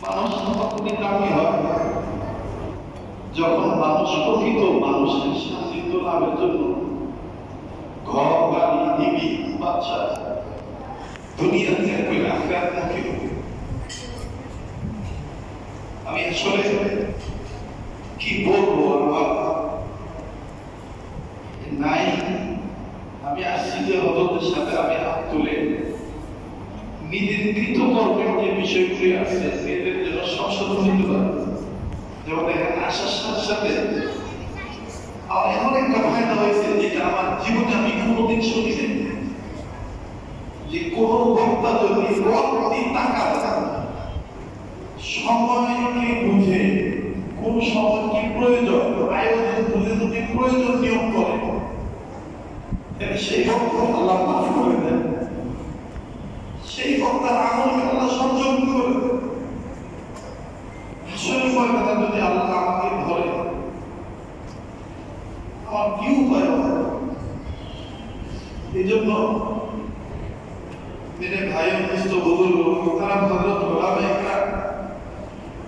মানুষ তখনই দামি হয় যখন মানুষ প্রকৃত মানুষের সান্নিধ্য লাভের জন্য ঘর বাড়ি টিভি বাচ্চা দুনিয়া ত্যাগ করে আখিরাত মুখী হবে। আমি আসলে কি বলবো, আমার নাই। আমি আসছি যে হজরতের সাথে আমি হাত তুলে নিজের কৃতকর্মের যে বিষয়গুলি আছে এদের জন্য সংশোধন নিতে পারে। যেমন এখানে আসার সাথে সাথে আমার এমন একটা ফায়দা হয়েছে যেটা আমার জীবনে আমি কোনোদিন শুনি নাই, যে কোন বক্তা যদি প্রতি টাকা সময়কে বুঝে কোন সময় কি প্রয়োজন আয়োজন বুঝে যদি প্রয়োজন নিয়োগ করে সেই বক্তা আল্লাহ মাফ করে দেন, সেই বক্তার আমলকে আল্লাহ সংযোগ করে দেন। আসলে ময়দানে যদি আল্লাহ আমাকে ধরে আমার কি উপায় হবে? এই জন্য মেরে ভাই বুঝতো বুজুর্গ তারা হযরত ওলামা ইকরাম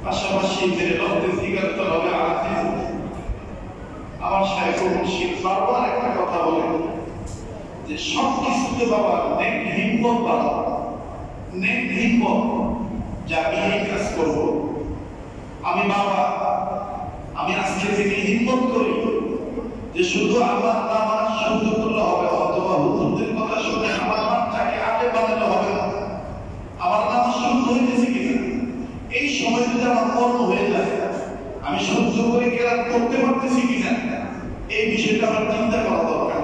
পাশাপাশি মেরে রক্তে জিগারত হবে আলাদা। আমার শাইখ মুর্শিদ বারবার একটা কথা বলে যে সব কিছুতে বাবা নেক হিম্মত বাবা, নেক হিম্মত যে আমি এই কাজ করব। আমি বাবা আমি আজকে থেকে হিম্মত করি যে শুধু আমার নামাজ শুদ্ধ করলে হবে অথবা হুজুরদের কথা শুনে আমার নামটাকে আগে বানালে হবে না। আমার নামাজ শুদ্ধ হইতেছে কিনা এই সময় যদি আমার কর্ম হয়ে যায়, আমি সহ্য করে কেরাত করতে পারতেছি কিনা এই বিষয়টা আমার চিন্তা করা দরকার।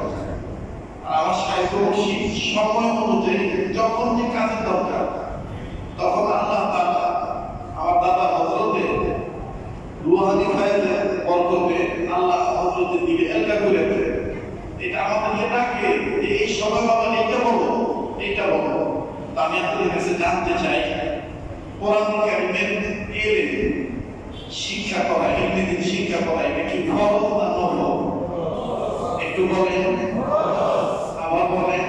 আর আমার শাইখ মুর্শিদ সময় অনুযায়ী যখন যে কাজের দরকার তখন আল্লাহ তাআলা আমার দাদা হযরতে রুহানি ফায়েজে বরকতে আল্লাহ হযরতের দিকে এলকা করে দেয়। এটা আমাদেরকে ডাকে যে এই সময় বাবা এইটা বলো এইটা বলো। তা আমি আপনাদের কাছে জানতে চাই কোরআন কারীমের এলেম শিক্ষা করা, ইলমিদিন শিক্ষা করা এটা কি ফরজ না নফল? একটু বলেন, আবার বলেন।